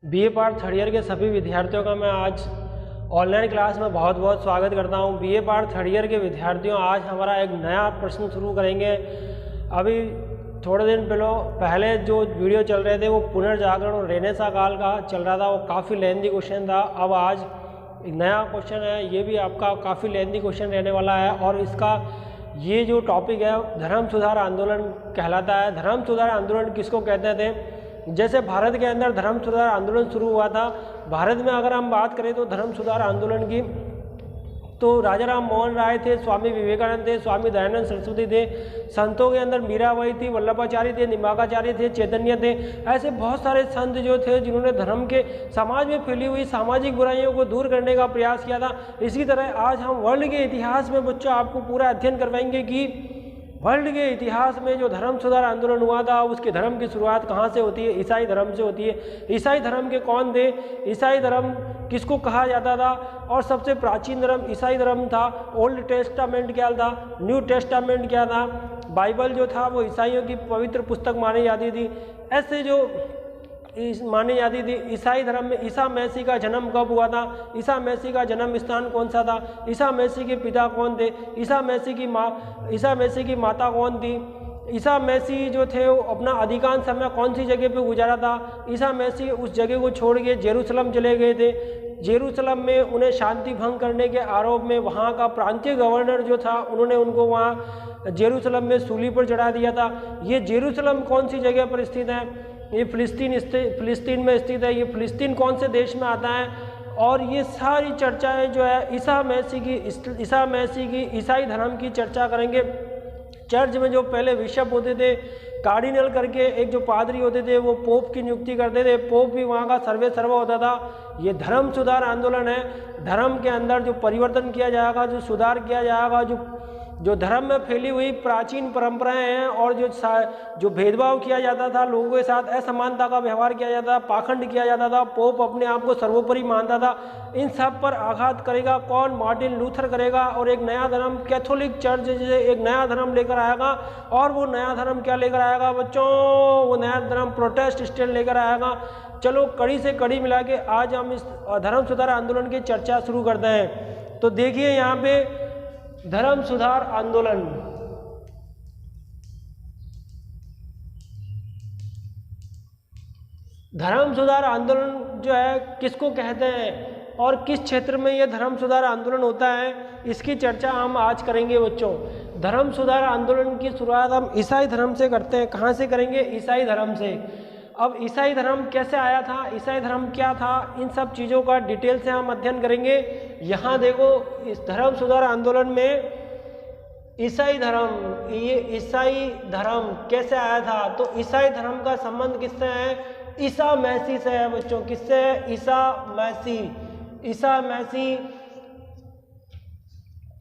BA part third year के सभी विद्यार्थियों का मैं आज ऑनलाइन क्लास में बहुत बहुत स्वागत करता हूं। बीए पार्ट थर्ड ईयर के विद्यार्थियों, आज हमारा एक नया प्रश्न शुरू करेंगे। अभी थोड़े दिन पहले जो वीडियो चल रहे थे वो पुनर्जागरण और रेनेसां काल का चल रहा था, वो काफ़ी लेंथी क्वेश्चन था। अब आज एक नया क्वेश्चन है, ये भी आपका काफ़ी लेंथी क्वेश्चन रहने वाला है और इसका ये जो टॉपिक है धर्म सुधार आंदोलन कहलाता है। धर्म सुधार आंदोलन किसको कहते थे? जैसे भारत के अंदर धर्म सुधार आंदोलन शुरू हुआ था, भारत में अगर हम बात करें तो धर्म सुधार आंदोलन की तो राजा राम मोहन राय थे, स्वामी विवेकानंद थे, स्वामी दयानंद सरस्वती थे, संतों के अंदर मीराबाई थी, वल्लभाचार्य थे, निम्बाकाचार्य थे, चैतन्य थे। ऐसे बहुत सारे संत जो थे जिन्होंने धर्म के समाज में फैली हुई सामाजिक बुराइयों को दूर करने का प्रयास किया था। इसी तरह आज हम वर्ल्ड के इतिहास में बच्चों आपको पूरा अध्ययन करवाएंगे कि वर्ल्ड के इतिहास में जो धर्म सुधार आंदोलन हुआ था उसके धर्म की शुरुआत कहाँ से होती है? ईसाई धर्म से होती है। ईसाई धर्म के कौन थे? ईसाई धर्म किसको कहा जाता था? और सबसे प्राचीन धर्म ईसाई धर्म था। ओल्ड टेस्टामेंट क्या था? न्यू टेस्टामेंट क्या था? बाइबल जो था वो ईसाइयों की पवित्र पुस्तक मानी जाती थी। ऐसे जो मानी जाती थी ईसाई धर्म में ईसा मसीह का जन्म कब हुआ था? ईसा मसीह का जन्म स्थान कौन सा था? ईसा मसीह के पिता कौन थे? ईसा मसीह की माता कौन थी? ईसा मसीह जो थे वो अपना अधिकांश समय कौन सी जगह पे गुजारा था? ईसा मसीह उस जगह को छोड़ के जेरूसलम चले गए थे। जेरूसलम में उन्हें शांति भंग करने के आरोप में वहाँ का प्रांतीय गवर्नर जो था उन्होंने उनको वहाँ जेरूसलम में सूली पर चढ़ा दिया था। ये जेरूसलम कौन सी जगह पर स्थित है? ये फिलिस्तीन में स्थित है। ये फिलिस्तीन कौन से देश में आता है? और ये सारी चर्चाएं जो है ईसा मसीह की ईसाई धर्म की चर्चा करेंगे। चर्च में जो पहले बिशप होते थे, कार्डिनल करके एक जो पादरी होते थे वो पोप की नियुक्ति करते थे, पोप भी वहाँ का सर्वे सर्वा होता था। ये धर्म सुधार आंदोलन है। धर्म के अंदर जो परिवर्तन किया जाएगा, जो सुधार किया जाएगा, जो धर्म में फैली हुई प्राचीन परंपराएं हैं और जो भेदभाव किया जाता था, लोगों के साथ असमानता का व्यवहार किया जाता था, पाखंड किया जाता था, पोप अपने आप को सर्वोपरि मानता था, इन सब पर आघात करेगा कौन? मार्टिन लूथर करेगा। और एक नया धर्म कैथोलिक चर्च जैसे एक नया धर्म लेकर आएगा। और वो नया धर्म क्या लेकर आएगा बच्चों? वो नया धर्म प्रोटेस्टेंट लेकर आएगा। चलो कड़ी से कड़ी मिला के आज हम इस धर्म सुधार आंदोलन की चर्चा शुरू करते हैं। तो देखिए यहाँ पे धर्म सुधार आंदोलन, धर्म सुधार आंदोलन जो है किसको कहते हैं और किस क्षेत्र में यह धर्म सुधार आंदोलन होता है, इसकी चर्चा हम आज करेंगे बच्चों। धर्म सुधार आंदोलन की शुरुआत हम ईसाई धर्म से करते हैं। कहाँ से करेंगे? ईसाई धर्म से। अब ईसाई धर्म कैसे आया था, ईसाई धर्म क्या था, इन सब चीज़ों का डिटेल से हम अध्ययन करेंगे। यहाँ देखो इस धर्म सुधार आंदोलन में ईसाई धर्म, ये ईसाई धर्म कैसे आया था? तो ईसाई धर्म का संबंध किससे है? ईसा मसीह से है बच्चों। किससे है? ईसा मसीह। ईसा मसीह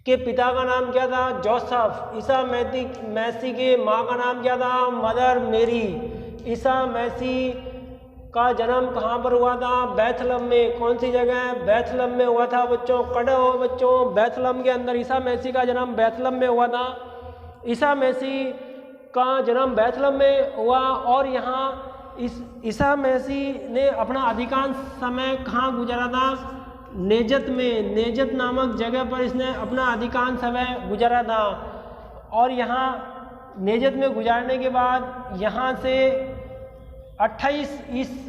के पिता का नाम क्या था? जोसेफ। ईसा मसीह के माँ का नाम क्या था? मदर मेरी। ईसा मसीह का जन्म कहाँ पर हुआ था? बैथलम में। कौन सी जगह है? बैथलम में हुआ था बच्चों। खड़े हो बच्चों, बैथलम के अंदर ईसा मसीह का जन्म बैथलम में हुआ था। ईसा मसीह का जन्म बैथलम में हुआ और यहाँ ईसा मसीह ने अपना अधिकांश समय कहाँ गुजारा था? नेजत में। नेजत नामक जगह पर इसने अपना अधिकांश समय गुजारा था। और यहाँ नेजत में गुजारने के बाद यहाँ से 28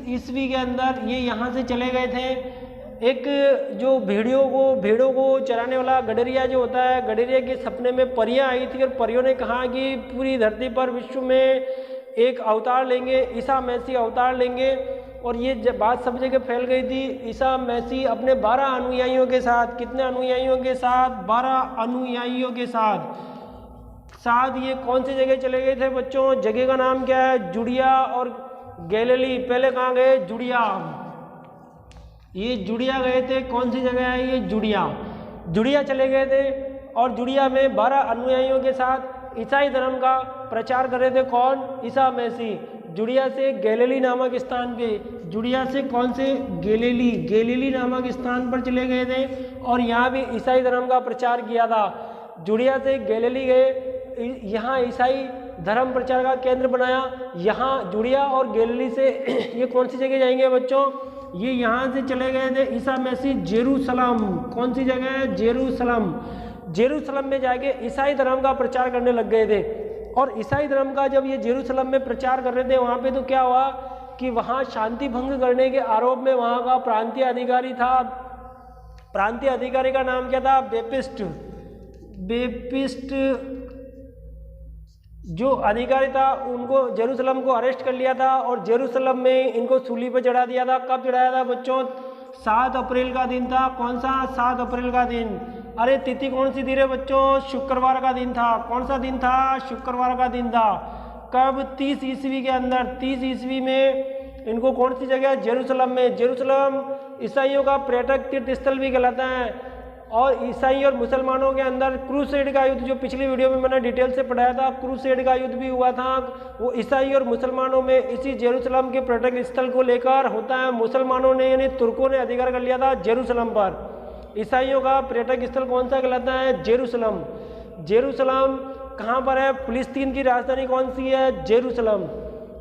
ईस्वी के अंदर ये यहाँ से चले गए थे। एक जो भेड़ों को चराने वाला गडरिया जो होता है, गडरिया के सपने में परियां आई थी और परियों ने कहा कि पूरी धरती पर विश्व में एक अवतार लेंगे, ईसा मसीह अवतार लेंगे। और ये बात सब जगह फैल गई थी। ईसा मसीह अपने 12 अनुयायियों के साथ, कितने अनुयायियों के साथ? 12 अनुयायियों के साथ ये कौन सी जगह चले गए थे बच्चों? जगह का नाम क्या है? जुड़िया और गैलीली। पहले कहाँ गए? जुड़िया। ये जुड़िया गए थे। कौन सी जगह है ये? जुड़िया चले गए थे और जुड़िया में 12 अनुयायियों के साथ ईसाई धर्म का प्रचार कर रहे थे। कौन? ईसा मसीह। जुड़िया से गैलीली नामक स्थान पे, जुड़िया से कौन से? गैलीली नामक स्थान पर चले गए थे और यहाँ भी ईसाई धर्म का प्रचार किया था। जुड़िया से गैलीली गए, यहाँ ईसाई धर्म प्रचार का केंद्र बनाया। यहाँ जुड़िया और गैलीली से ये कौन सी जगह जाएंगे बच्चों? ये यहाँ से चले गए थे ईसा मसीह जेरूसलम। कौन सी जगह है? जेरूसलम। जेरूसलम में जाके ईसाई धर्म का प्रचार करने लग गए थे। और ईसाई धर्म का जब ये जेरूसलम में प्रचार कर रहे थे, वहाँ पे तो क्या हुआ कि वहाँ शांति भंग करने के आरोप में वहाँ का प्रांतीय अधिकारी था। प्रांतीय अधिकारी का नाम क्या था? बेपिस्ट। बेपिस्ट जो अधिकारी था उनको जेरूसलम को अरेस्ट कर लिया था और जेरूसलम में इनको सूली पर चढ़ा दिया था। कब चढ़ाया था बच्चों? 7 अप्रैल का दिन था। कौन सा? 7 अप्रैल का दिन। अरे तिथि कौन सी थी रे बच्चों? शुक्रवार का दिन था। कौन सा दिन था? शुक्रवार का दिन था। कब? 30 ईस्वी के अंदर। 30 ईस्वी में इनको कौन सी जगह? जेरूसलम में। जेरूसलम ईसाइयों का पर्यटक तीर्थ स्थल भी कहलाता है। और ईसाई और मुसलमानों के अंदर क्रूसेड का युद्ध, जो पिछली वीडियो में मैंने डिटेल से पढ़ाया था, क्रूसेड का युद्ध भी हुआ था। वो ईसाई और मुसलमानों में इसी जेरूसलम के पर्यटक स्थल को लेकर होता है। मुसलमानों ने यानी तुर्कों ने अधिकार कर लिया था जेरूसलम पर। ईसाइयों का पर्यटक स्थल कौन सा कहलाता है? जेरूसलम। जेरूसलम कहाँ पर है? फिलिस्तीन की राजधानी कौन सी है? जेरूसलम।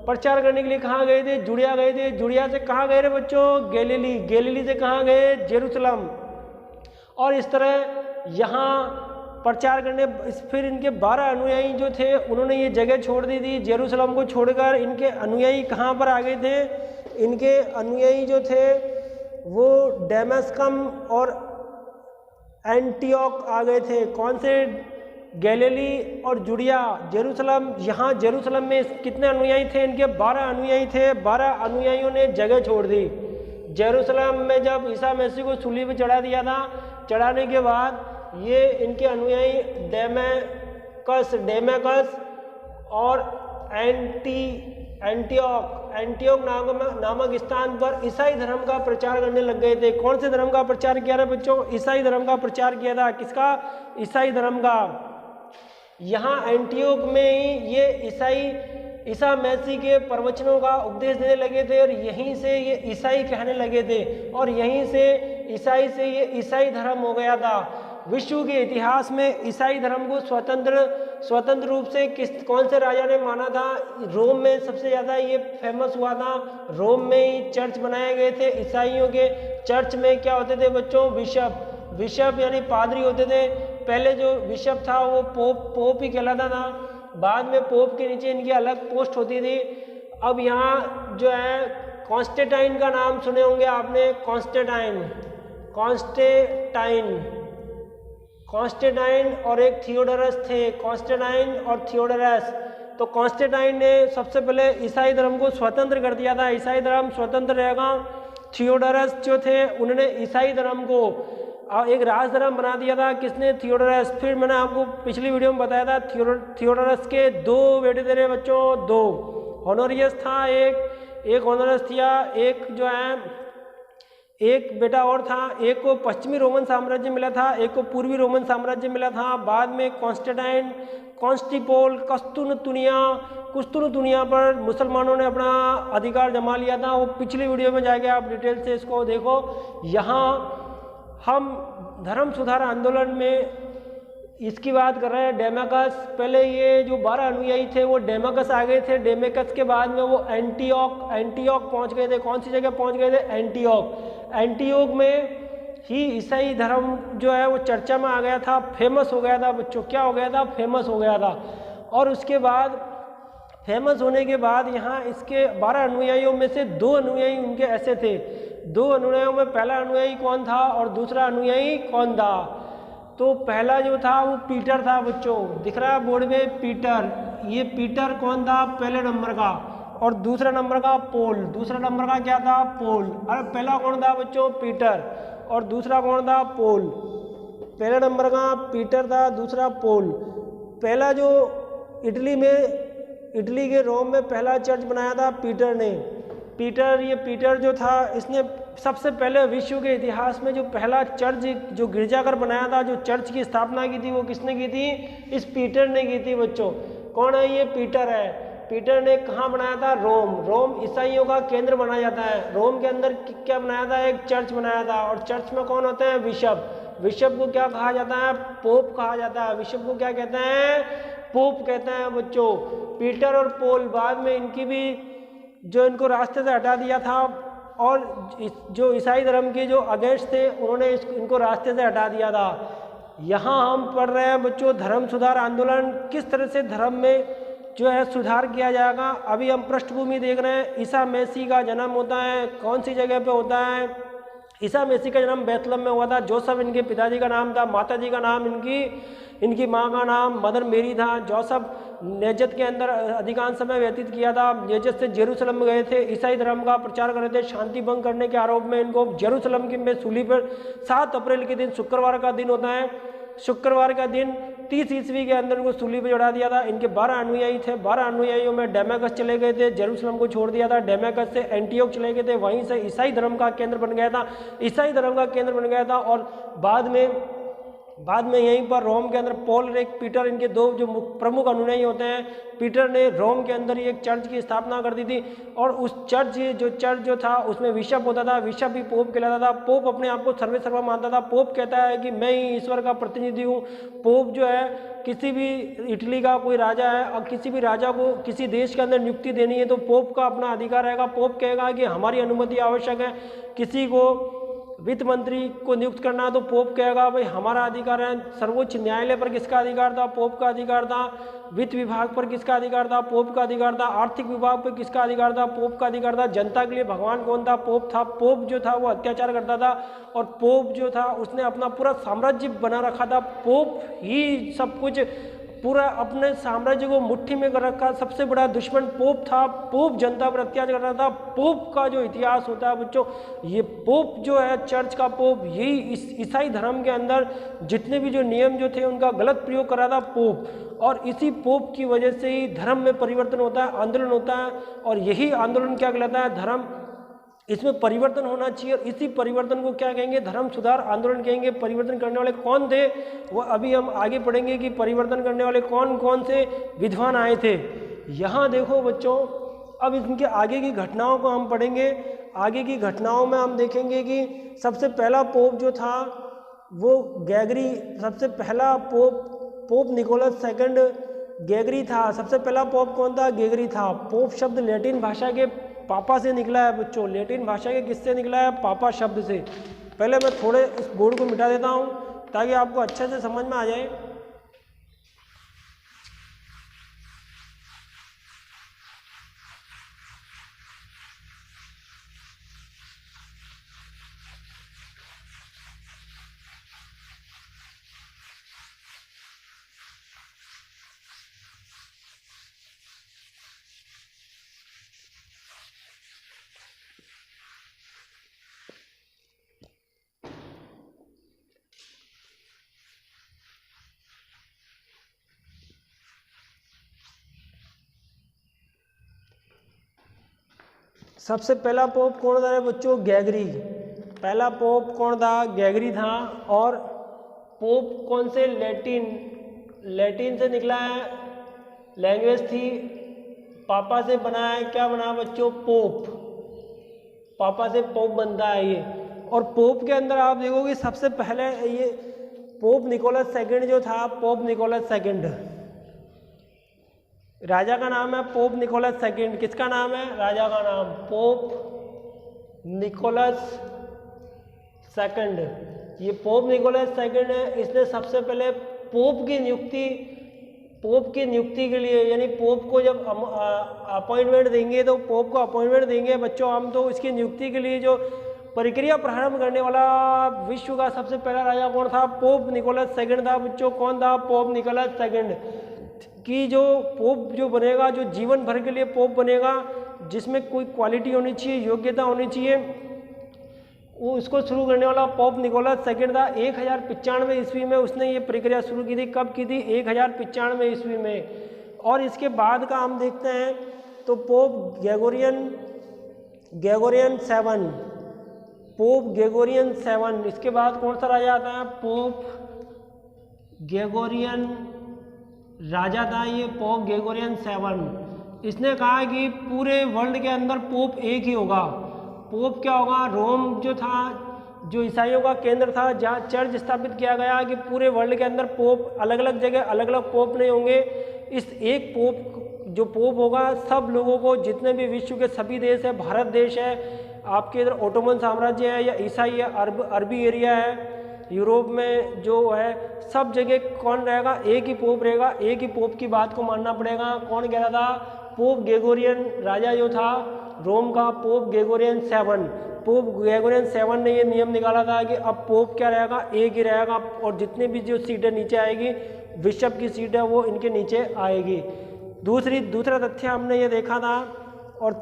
प्रचार करने के लिए कहाँ गए थे? जुड़िया गए थे। जुड़िया से कहाँ गए रे बच्चों? गैलीली। गैलीली से कहाँ गए? जेरूसलम। और इस तरह यहाँ प्रचार करने फिर इनके 12 अनुयायी जो थे उन्होंने ये जगह छोड़ दी थी। जेरूसलम को छोड़कर इनके अनुयायी कहाँ पर आ गए थे? इनके अनुयायी जो थे वो डेमस्कम और एंटियोक आ गए थे। कौन से? गैलीली और जुड़िया। जेरूसलम, यहाँ जेरूसलम में कितने अनुयायी थे? इनके 12 अनुयायी थे। 12 अनुयायियों ने जगह छोड़ दी। जेरूसलम में जब ईसा मसीह को सूली पर चढ़ा दिया था, चढ़ाने के बाद ये इनके अनुयायी डेमेकस और एंटियोक नामक स्थान पर ईसाई धर्म का प्रचार करने लग गए थे। कौन से धर्म का प्रचार किया था बच्चों? ईसाई धर्म का प्रचार किया था। किसका? ईसाई धर्म का। यहाँ एंटियोक में ही ये ईसा मसीह के प्रवचनों का उपदेश देने लगे थे और यहीं से ये ईसाई कहने लगे थे और यहीं से ये ईसाई धर्म हो गया था। विश्व के इतिहास में ईसाई धर्म को स्वतंत्र रूप से कौन से राजा ने माना था? रोम में सबसे ज़्यादा ये फेमस हुआ था। रोम में ही चर्च बनाए गए थे ईसाइयों के। चर्च में क्या होते थे बच्चों? बिशप यानी पादरी होते थे। पहले जो बिशप था वो पोप ही कहलाता था। बाद में पोप के नीचे इनकी अलग पोस्ट होती थी। अब यहाँ जो है कॉन्स्टेंटाइन का नाम सुने होंगे आपने। कॉन्स्टेंटाइन और एक थियोडोरस थे। कॉन्स्टेंटाइन और थियोडोरस। तो कॉन्स्टेंटाइन ने सबसे पहले ईसाई धर्म को स्वतंत्र कर दिया था। ईसाई धर्म स्वतंत्र रहेगा। थियोडोरस जो थे उन्होंने ईसाई धर्म को एक राज धर्म बना दिया था। किसने? थियोडोरस। फिर मैंने आपको पिछली वीडियो में बताया था थियोडोरस के 2 बेटे थे रे बच्चों। 2 होनोरियस था, एक होनोरियस था, एक जो है एक बेटा और था। एक को पश्चिमी रोमन साम्राज्य मिला था, एक को पूर्वी रोमन साम्राज्य मिला था। बाद में कॉन्स्टेंटाइन, कॉन्स्टिपोल, कुस्तुनतुनिया पर मुसलमानों ने अपना अधिकार जमा लिया था। वो पिछली वीडियो में जाके आप डिटेल से इसको देखो। यहाँ हम धर्म सुधार आंदोलन में इसकी बात कर रहे हैं। डेमेकस, पहले ये जो 12 अनुयायी थे वो डेमेकस आ गए थे। डेमेकस के बाद में वो एंटियोक पहुंच गए थे। कौन सी जगह पहुंच गए थे? एंटियोक में ही ईसाई धर्म जो है वो चर्चा में आ गया था, फेमस हो गया था बच्चों। क्या हो गया था? फेमस हो गया था। और उसके बाद फेमस होने के बाद यहाँ इसके 12 अनुयायियों में से 2 अनुयायी उनके ऐसे थे। 2 अनुयायियों में पहला अनुयायी कौन था और दूसरा अनुयायी कौन था? तो पहला जो था वो पीटर था बच्चों। दिख रहा है बोर्ड में पीटर। ये पीटर कौन था? पहले नंबर का। और दूसरा नंबर का पोल। दूसरा नंबर का क्या था? पोल। अरे पहला कौन था बच्चों? पीटर। और दूसरा कौन था? पोल। पहले नंबर का पीटर था, दूसरा पोल। पहला जो इटली के रोम में पहला चर्च बनाया था पीटर ने। पीटर जो था इसने सबसे पहले विश्व के इतिहास में जो पहला चर्च जो गिरजाघर बनाया था, जो चर्च की स्थापना की थी, वो किसने की थी? इस पीटर ने की थी बच्चों। कौन है ये? पीटर है। पीटर ने कहाँ बनाया था? रोम ईसाइयों का केंद्र माना जाता है। रोम के अंदर क्या बनाया था? एक चर्च बनाया था। और चर्च में कौन होते हैं? बिशप को क्या कहा जाता है? पोप कहा जाता है। बिशप को क्या कहते हैं? पोप कहते हैं बच्चों। पीटर और पोल बाद में इनको रास्ते से हटा दिया था और जो ईसाई धर्म के जो अगेंस्ट थे उन्होंने इनको रास्ते से हटा दिया था। यहाँ हम पढ़ रहे हैं बच्चों धर्म सुधार आंदोलन, किस तरह से धर्म में जो है सुधार किया जाएगा। अभी हम पृष्ठभूमि देख रहे हैं, ईसा मसीह का जन्म होता है कौन सी जगह पे होता है। ईसा मसीह का जन्म बैतलहम में हुआ था। जोसेफ इनके पिताजी का नाम था, माता जी का नाम इनकी माँ का नाम मदर मेरी था। जोसेफ नेजत के अंदर अधिकांश समय व्यतीत किया था। नेजत से जेरूसलम गए थे, ईसाई धर्म का प्रचार कर रहे थे। शांति भंग करने के आरोप में इनको जेरूसलम की में सूली पर 7 अप्रैल के दिन शुक्रवार का दिन होता है, शुक्रवार का दिन 30 ईस्वी के अंदर उनको सूली पर चढ़ा दिया था। इनके 12 अनुयायी थे, 12 अनुयायियों में डेमाकस चले गए थे, जेरूसलम को छोड़ दिया था। डेमाकस से एंटियोक चले गए थे, वहीं से ईसाई धर्म का केंद्र बन गया था, ईसाई धर्म का केंद्र बन गया था। और बाद में यहीं पर रोम के अंदर पॉल और पीटर, इनके 2 जो प्रमुख अनुयायी होते हैं। पीटर ने रोम के अंदर एक चर्च की स्थापना कर दी थी और उस चर्च जो था उसमें बिशप होता था, बिशप भी पोप कहलाता था। पोप अपने आप को सर्वेसर्वा मानता था। पोप कहता है कि मैं ही ईश्वर का प्रतिनिधि हूँ। पोप जो है किसी भी इटली का कोई राजा है और किसी भी राजा को किसी देश के अंदर नियुक्ति देनी है तो पोप का अपना अधिकार रहेगा। पोप कहेगा कि हमारी अनुमति आवश्यक है। किसी को वित्त मंत्री को नियुक्त करना तो पोप कहेगा भाई हमारा अधिकार है। सर्वोच्च न्यायालय पर किसका अधिकार था? पोप का अधिकार था। वित्त विभाग पर किसका अधिकार था? पोप का अधिकार था। आर्थिक विभाग पर किसका अधिकार था? पोप का अधिकार था। जनता के लिए भगवान कौन था? पोप था। पोप जो था वो अत्याचार करता था और पोप जो था उसने अपना पूरा साम्राज्य बना रखा था। पोप ही सब कुछ पूरा अपने साम्राज्य को मुट्ठी में कर रखा। सबसे बड़ा दुश्मन पोप था। पोप जनता पर अत्याचार कर रहा था। पोप का जो इतिहास होता है बच्चों, ये पोप जो है चर्च का पोप, यही ईसाई धर्म के अंदर जितने भी जो नियम जो थे उनका गलत प्रयोग कर रहा था पोप। और इसी पोप की वजह से ही धर्म में परिवर्तन होता है, आंदोलन होता है। और यही आंदोलन क्या कहलाता है? धर्म, इसमें परिवर्तन होना चाहिए। और इसी परिवर्तन को क्या कहेंगे? धर्म सुधार आंदोलन कहेंगे। परिवर्तन करने वाले कौन थे वो अभी हम आगे पढ़ेंगे कि परिवर्तन करने वाले कौन कौन से विद्वान आए थे। यहाँ देखो बच्चों, अब इनके आगे की घटनाओं को हम पढ़ेंगे। आगे की घटनाओं में हम देखेंगे कि सबसे पहला पोप जो था वो गैगरी, सबसे पहला पोप निकोलस सेकंड गैगरी था। सबसे पहला पोप कौन था? गैगरी था। पोप शब्द लैटिन भाषा के पापा से निकला है बच्चों। लैटिन भाषा के किससे निकला है? पापा शब्द से। पहले मैं थोड़े इस बोर्ड को मिटा देता हूँ ताकि आपको अच्छे से समझ में आ जाए। सबसे पहला पोप कौन था बच्चों? गैगरी। पहला पोप कौन था? गैगरी था। और पोप कौन से? लैटिन से निकला है, लैंग्वेज थी। पापा से बना है, क्या बना बच्चों? पोप। पापा से पोप बनता है ये। और पोप के अंदर आप देखोगे सबसे पहले ये पोप निकोलस सेकंड जो था, पोप निकोलस सेकंड, राजा का नाम है पोप निकोलस सेकंड। किसका नाम है? राजा का नाम पोप निकोलस सेकंड। ये पोप निकोलस सेकंड है। इसने सबसे पहले पोप की नियुक्ति के लिए, यानी पोप को जब अपॉइंटमेंट देंगे तो पोप को अपॉइंटमेंट देंगे बच्चों हम, तो इसकी नियुक्ति के लिए जो प्रक्रिया प्रारंभ करने वाला विश्व का सबसे पहला राजा कौन था? पोप निकोलस सेकंड था बच्चों। कौन था? Pope Nicholas second. कि जो पोप जो बनेगा, जो जीवन भर के लिए पोप बनेगा, जिसमें कोई क्वालिटी होनी चाहिए, योग्यता होनी चाहिए, वो इसको शुरू करने वाला पोप निकोलस सेकंड था। 1095 ईस्वी में उसने ये प्रक्रिया शुरू की थी। कब की थी? 1095 ईस्वी में। और इसके बाद का हम देखते हैं तो पोप ग्रेगोरियन 7, पोप ग्रेगोरियन 7। इसके बाद कौन सा राजा आता है? पोप ग्रेगोरियन राजा था ये, पोप ग्रेगोरियन 7। इसने कहा कि पूरे वर्ल्ड के अंदर पोप एक ही होगा। पोप क्या होगा? रोम जो था, जो ईसाइयों का केंद्र था, जहाँ चर्च स्थापित किया गया कि पूरे वर्ल्ड के अंदर पोप अलग अलग जगह अलग अलग पोप नहीं होंगे। इस एक पोप जो पोप होगा सब लोगों को, जितने भी विश्व के सभी देश है, भारत देश है, आपके इधर ओटोमन साम्राज्य है या ईसाई है, अरबी एरिया है, यूरोप में जो है, सब जगह कौन रहेगा? एक ही पोप रहेगा। एक ही पोप की बात को मानना पड़ेगा। कौन कह रहा था? पोप ग्रेगोरियन राजा जो था रोम का, पोप ग्रेगोरियन 7। पोप ग्रेगोरियन 7 ने ये नियम निकाला था कि अब पोप क्या रहेगा? एक ही रहेगा, और जितनी भी जो सीटें नीचे आएगी, बिशप की सीट है वो इनके नीचे आएगी। दूसरा तथ्य हमने ये देखा था। और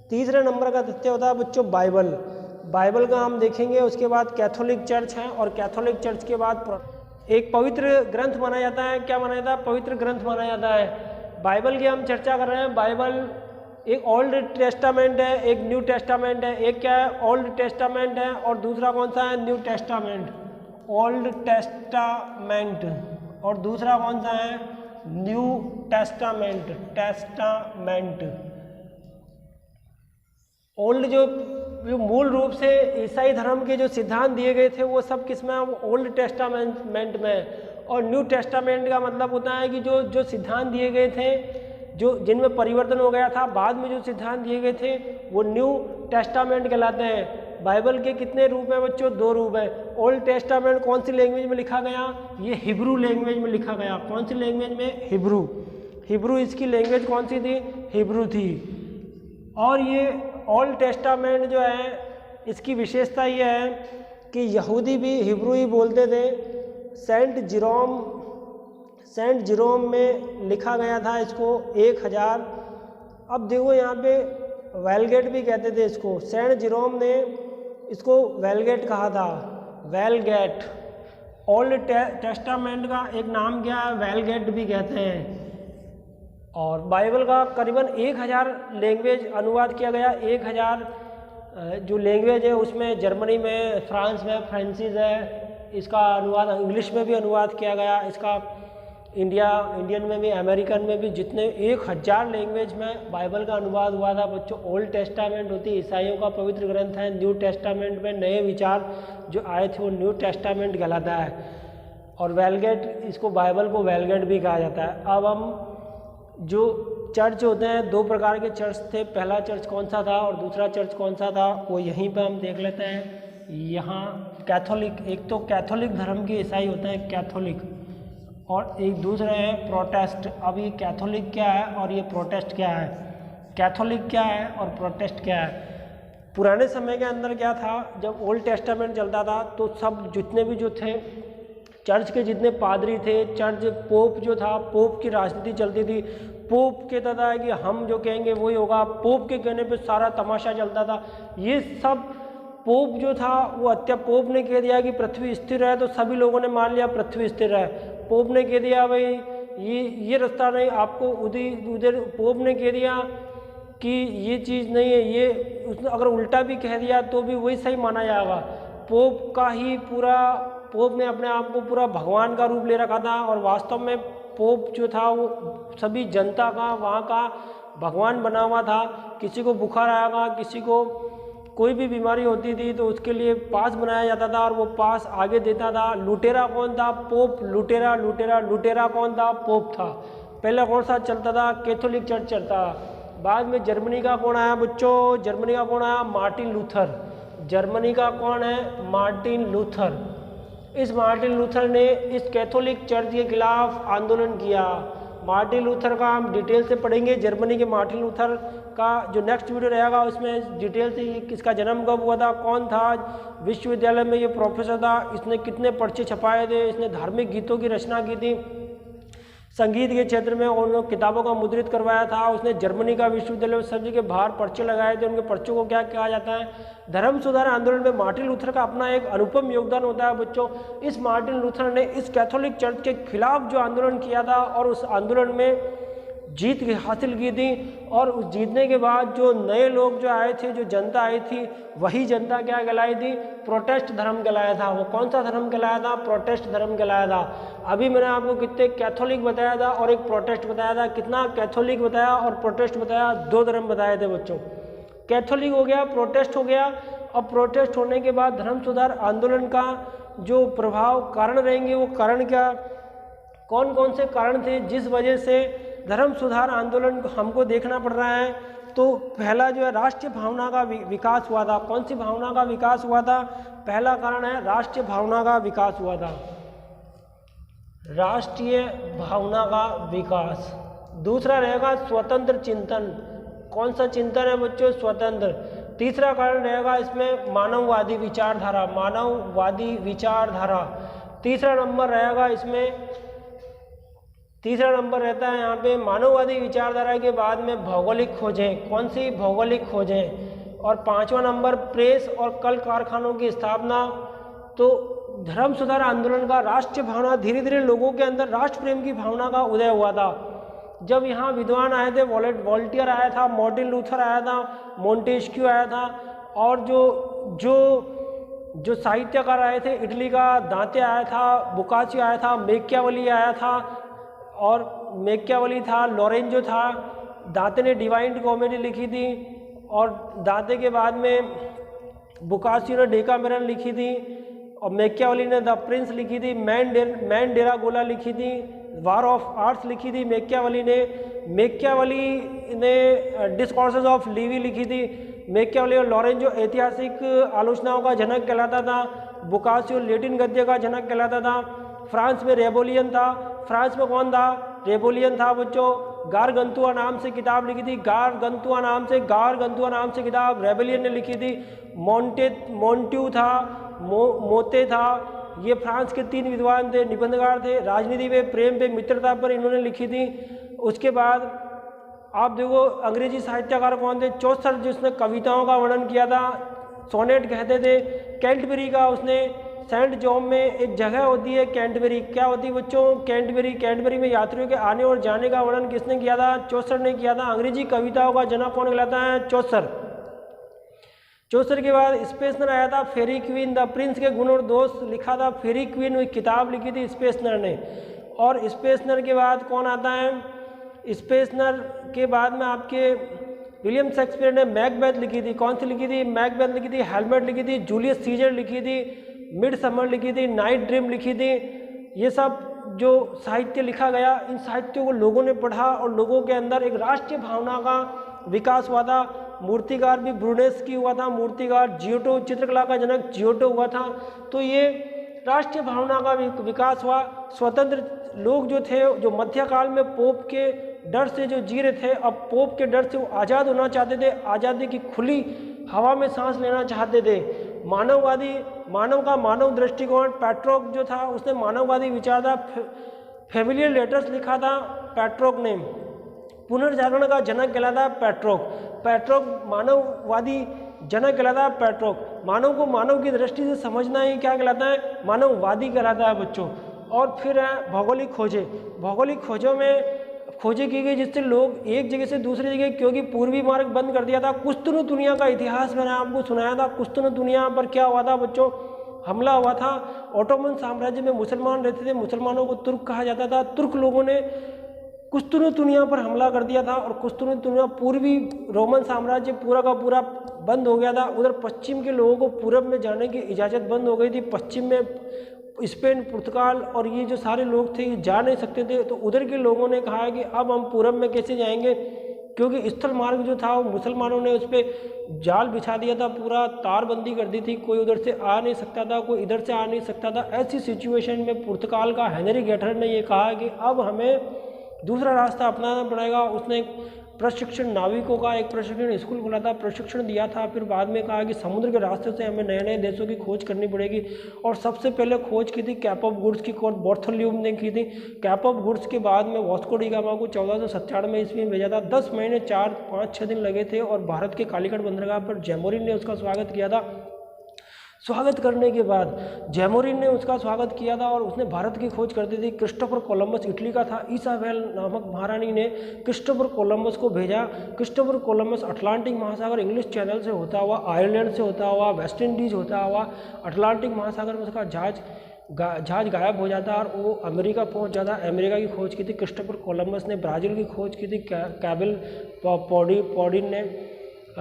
तीसरे नंबर का तथ्य होता है बच्चों बाइबल का हम देखेंगे। उसके बाद कैथोलिक चर्च है, और कैथोलिक चर्च के बाद एक पवित्र ग्रंथ माना जाता है। क्या माना जाता है? पवित्र ग्रंथ माना जाता है। बाइबल की हम चर्चा कर रहे हैं। बाइबल एक ओल्ड टेस्टामेंट है, एक न्यू टेस्टामेंट है। एक क्या है? ओल्ड टेस्टामेंट है, और दूसरा कौन सा है? New testament. ओल्ड टेस्टामेंट, और दूसरा कौन सा है? New testament. ओल्ड जो मूल रूप से ईसाई धर्म के जो सिद्धांत दिए गए थे वो सब किस में? ओल्ड टेस्टामेंट में। और न्यू टेस्टामेंट का मतलब होता है कि जो सिद्धांत दिए गए थे, जो जिनमें परिवर्तन हो गया था, बाद में जो सिद्धांत दिए गए थे वो न्यू टेस्टामेंट कहलाते हैं। बाइबल के कितने रूप हैं बच्चों? 2 रूप हैं। ओल्ड टेस्टामेंट कौन सी लैंग्वेज में लिखा गया? ये हिब्रू लैंग्वेज में लिखा गया। कौन सी लैंग्वेज में? हिब्रू इसकी लैंग्वेज कौन सी थी? हिब्रू थी। और ये ओल्ड टेस्टामेंट जो है, इसकी विशेषता ये है कि यहूदी भी हिब्रू ही बोलते थे। सेंट जिरोम में लिखा गया था इसको 1000। अब देखो यहाँ पे वेलगेट भी कहते थे इसको। सेंट जिरोम ने इसको वेलगेट कहा था, वेलगेट। ओल्ड टेस्टामेंट का एक नाम क्या है? वेलगेट भी कहते हैं। और बाइबल का करीबन 1000 लैंग्वेज अनुवाद किया गया। 1000 जो लैंग्वेज है उसमें जर्मनी में, फ्रांस में फ्रेंसीज है, इसका अनुवाद इंग्लिश में भी अनुवाद किया गया। इसका इंडियन में भी, अमेरिकन में भी, जितने 1000 लैंग्वेज में बाइबल का अनुवाद हुआ था बच्चों। ओल्ड टेस्टामेंट होती है ईसाइयों का पवित्र ग्रंथ है। न्यू टेस्टामेंट में नए विचार जो आए थे वो न्यू टेस्टामेंट कहलाता है। और वेलगेट, इसको बाइबल को वेलगेट भी कहा जाता है। अब हम जो चर्च होते हैं, 2 प्रकार के चर्च थे। पहला चर्च कौन सा था और दूसरा चर्च कौन सा था, वो यहीं पे हम देख लेते हैं। यहाँ कैथोलिक, एक तो कैथोलिक धर्म के ईसाई होते हैं कैथोलिक, और एक दूसरा है प्रोटेस्ट। अब ये कैथोलिक क्या है और ये प्रोटेस्ट क्या है? कैथोलिक क्या है और प्रोटेस्ट क्या है? पुराने समय के अंदर क्या था, जब ओल्ड टेस्टामेंट चलता था तो सब जितने भी जो थे चर्च के जितने पादरी थे, चर्च पोप जो था, पोप की राजनीति चलती थी। पोप कहता था कि हम जो कहेंगे वही होगा। पोप के कहने पे सारा तमाशा चलता था। ये सब पोप जो था वो पोप ने कह दिया कि पृथ्वी स्थिर है, तो सभी लोगों ने मान लिया पृथ्वी स्थिर है। पोप ने कह दिया भाई ये रास्ता नहीं, आपको उधर पोप ने कह दिया कि ये चीज़ नहीं है, ये उसने अगर उल्टा भी कह दिया तो भी वही सही माना जाएगा। पोप ने अपने आप को पूरा भगवान का रूप ले रखा था, और वास्तव में पोप जो था वो सभी जनता का, वहाँ का भगवान बना हुआ था। किसी को बुखार आएगा, किसी को कोई भी बीमारी होती थी तो उसके लिए पास बनाया जाता था, और वो पास आगे देता था। लुटेरा कौन था? पोप। लुटेरा कौन था? पोप था। पहले कौन सा चलता था? कैथोलिक चर्च चलता। बाद में जर्मनी का कौन आया बच्चों? जर्मनी का कौन आया? Martin Luther. जर्मनी का कौन है? Martin Luther. इस मार्टिन लूथर ने इस कैथोलिक चर्च के खिलाफ आंदोलन किया। मार्टिन लूथर का हम डिटेल से पढ़ेंगे। जर्मनी के मार्टिन लूथर का जो नेक्स्ट वीडियो रहेगा उसमें डिटेल से इसका जन्म कब हुआ था, कौन था, विश्वविद्यालय में ये प्रोफेसर था, इसने कितने पर्चे छपाए थे, इसने धार्मिक गीतों की रचना की थी, संगीत के क्षेत्र में उन किताबों का मुद्रित करवाया था। उसने जर्मनी का विश्वविद्यालय सब जगह बाहर पर्चे लगाए थे। उनके पर्चों को क्या कहा जाता है? धर्म सुधार आंदोलन में मार्टिन लूथर का अपना एक अनुपम योगदान होता है बच्चों। इस मार्टिन लूथर ने इस कैथोलिक चर्च के खिलाफ जो आंदोलन किया था और उस आंदोलन में जीत हासिल की थी, और उस जीतने के बाद जो नए लोग जो आए थे, जो जनता आई थी, वही जनता क्या कहलाई थी? प्रोटेस्ट धर्म कहलाया था। वो कौन सा धर्म कहलाया था? प्रोटेस्ट धर्म कहलाया था। अभी मैंने आपको कितने कैथोलिक बताया था और एक प्रोटेस्ट बताया था। कितना कैथोलिक बताया और प्रोटेस्ट बताया? 2 धर्म बताए थे बच्चों। कैथोलिक हो गया, प्रोटेस्ट हो गया। अब प्रोटेस्ट होने के बाद धर्म सुधार आंदोलन का जो प्रभाव कारण रहेंगे, वो कारण क्या, कौन कौन से कारण थे जिस वजह से धर्म सुधार आंदोलन हमको देखना पड़ रहा है? तो पहला जो है राष्ट्रीय भावना का विकास हुआ था। कौन सी भावना का विकास हुआ था? पहला कारण है राष्ट्रीय भावना का विकास हुआ था, राष्ट्रीय भावना का विकास। दूसरा रहेगा स्वतंत्र चिंतन। कौन सा चिंतन है बच्चों? स्वतंत्र। तीसरा कारण रहेगा इसमें मानववादी विचारधारा, मानववादी विचारधारा। तीसरा नंबर रहेगा इसमें, तीसरा नंबर रहता है यहाँ पे मानववादी विचारधारा के बाद में भौगोलिक खोजें। कौन सी? भौगोलिक खोजें। और पांचवा नंबर प्रेस और कल कारखानों की स्थापना। तो धर्म सुधार आंदोलन का राष्ट्रीय भावना, धीरे धीरे लोगों के अंदर राष्ट्र प्रेम की भावना का उदय हुआ था। जब यहाँ विद्वान आए थे, वॉल्टियर आया था, मार्टिन लूथर आया था, मोंटेस्क्यू आया था, और जो साहित्यकार आए थे, इटली का दांते आया था, बोकाचियो आया था, मैकियावेली आया था, और मैकियावेली था, लोरेंजो था। दांते ने डिवाइन कॉमेडी लिखी थी, और दांते के बाद में बोकाचियो ने डेकामेरन लिखी थी, और मैकियावेली ने द प्रिंस लिखी थी, मैन डेरागोला लिखी थी, वार ऑफ आर्ट्स लिखी थी मैकियावेली ने डिस्कोर्सेस ऑफ लीवी लिखी थी। मैकियावेली और लोरेंजो ऐतिहासिक आलोचनाओं का जनक कहलाता था, बोकाचियो लैटिन गद्य का जनक कहलाता था। फ्रांस में रेबोलियन था। फ्रांस में कौन था? रेबोलियन था बच्चों। गारगंतुआ नाम से किताब लिखी थी, गारगंतुआ नाम से किताब रेबेलियन ने लिखी थी। मोंट्यू था, मोते था। ये फ्रांस के 3 विद्वान थे, निबंधकार थे। राजनीति पे, प्रेम पे, मित्रता पर इन्होंने लिखी थी। उसके बाद आप देखो अंग्रेजी साहित्यकार कौन थे? चौसर, जिसने कविताओं का वर्णन किया था, सोनेट कहते थे। कैंटबरी का उसने, सेंट जॉन में एक जगह होती है कैंटबरी, क्या होती है बच्चों? कैंटबरी में यात्रियों के आने और जाने का वर्णन किसने किया था? चौसर ने किया था। अंग्रेजी कविताओं का जनक कौन कहलाता है? चौसर के बाद स्पेसनर आया था, फेरी क्वीन, द प्रिंस के गुण और दोष लिखा था। फेरी क्वीन एक किताब लिखी थी स्पेसनर ने। और स्पेसनर के बाद कौन आता है? स्पेसनर के बाद में आपके विलियम शेक्सपियर ने मैकबेथ लिखी थी। कौन सी लिखी थी? मैकबेथ लिखी थी। हैमलेट लिखी थी। जूलियस सीजर लिखी थी। मिडसमर लिखी थी। नाइट ड्रीम लिखी थी। ये सब जो साहित्य लिखा गया, इन साहित्यों को लोगों ने पढ़ा और लोगों के अंदर एक राष्ट्रीय भावना का विकास हुआ था। मूर्तिकार भी ब्रूनेस्की हुआ था, मूर्तिकार। जियोटो, चित्रकला का जनक जियोटो हुआ था। तो ये राष्ट्रीय भावना का विकास हुआ। स्वतंत्र लोग जो थे, जो मध्यकाल में पोप के डर से जो जी रहे थे, अब पोप के डर से वो आज़ाद होना चाहते थे, आज़ादी की खुली हवा में सांस लेना चाहते थे। मानव दृष्टिकोण, पैट्रोक जो था उसने मानववादी विचारधारा, फैमिलियर लेटर्स लिखा था पैट्रोक ने। पुनर्जागरण का जनक कहलाता है पैट्रोक मानववादी जनक कहलाता है पैट्रोक। मानव को मानव की दृष्टि से समझना ही क्या कहलाता है? मानववादी कहलाता है बच्चों। और फिर है भौगोलिक खोजों में खोजें की गई जिससे लोग एक जगह से दूसरी जगह, क्योंकि पूर्वी मार्ग बंद कर दिया था। कुस्तुनु दुनिया का इतिहास मैंने आपको सुनाया था। कुस्तुनु दुनिया पर क्या हुआ था बच्चों? हमला हुआ था। ऑटोमन साम्राज्य में मुसलमान रहते थे, मुसलमानों को तुर्क कहा जाता था। तुर्क लोगों ने कुस्तुनुतुनिया पर हमला कर दिया था और कुस्तुनुतुनिया पूर्वी रोमन साम्राज्य पूरा का पूरा बंद हो गया था। उधर पश्चिम के लोगों को पूरब में जाने की इजाज़त बंद हो गई थी। पश्चिम में स्पेन, पुर्तगाल और ये जो सारे लोग थे ये जा नहीं सकते थे। तो उधर के लोगों ने कहा कि अब हम पूरब में कैसे जाएंगे, क्योंकि स्थल मार्ग जो था वो मुसलमानों ने उस पर जाल बिछा दिया था, पूरा तारबंदी कर दी थी। कोई उधर से आ नहीं सकता था, कोई इधर से आ नहीं सकता था। ऐसी सिचुएशन में पुर्तगाल का हेनरी गेटहर्ड ने ये कहा कि अब हमें दूसरा रास्ता अपनाना पड़ेगा। उसने प्रशिक्षण, नाविकों का एक प्रशिक्षण स्कूल खोला था, प्रशिक्षण दिया था। फिर बाद में कहा कि समुद्र के रास्ते से हमें नए नए देशों की खोज करनी पड़ेगी। और सबसे पहले खोज की थी कैप ऑफ गुड्स की, बर्थोल्यूम ने की थी। कैप ऑफ गुड्स के बाद में वास्को डी गामा को 1497 ईस्वी में भेजा था। 10 महीने 4-5-6 दिन लगे थे और भारत के कालीकट बंदरगाह पर जैमोरिन ने उसका स्वागत किया था। स्वागत करने के बाद जैमोरिन ने उसका स्वागत किया था और उसने भारत की खोज कर दी थी। क्रिस्टोफर कोलंबस इटली का था। इसाबेल नामक महारानी ने क्रिस्टोफर कोलंबस को भेजा। क्रिस्टोफर कोलंबस अटलांटिक महासागर इंग्लिश चैनल से होता हुआ, आयरलैंड से होता हुआ, वेस्ट इंडीज होता हुआ, अटलांटिक महासागर में उसका जहाज गायब हो जाता और वो अमेरिका पहुंच जाता। अमेरिका की खोज की थी क्रिस्टोफर कोलंबस ने। ब्राज़ील की खोज की थी कैबिल पॉडिन ने।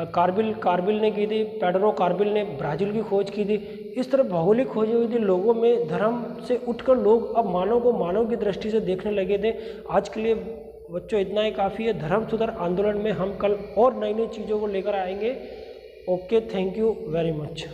कार्बिल ने की थी। पेड्रो कार्बिल ने ब्राज़ील की खोज की थी। इस तरह भौगोलिक खोजें हुई थी। लोगों में धर्म से उठकर लोग अब मानव को मानव की दृष्टि से देखने लगे थे। आज के लिए बच्चों इतना ही काफ़ी है। धर्म सुधार आंदोलन में हम कल और नई नई चीज़ों को लेकर आएंगे। Okay, thank you very much.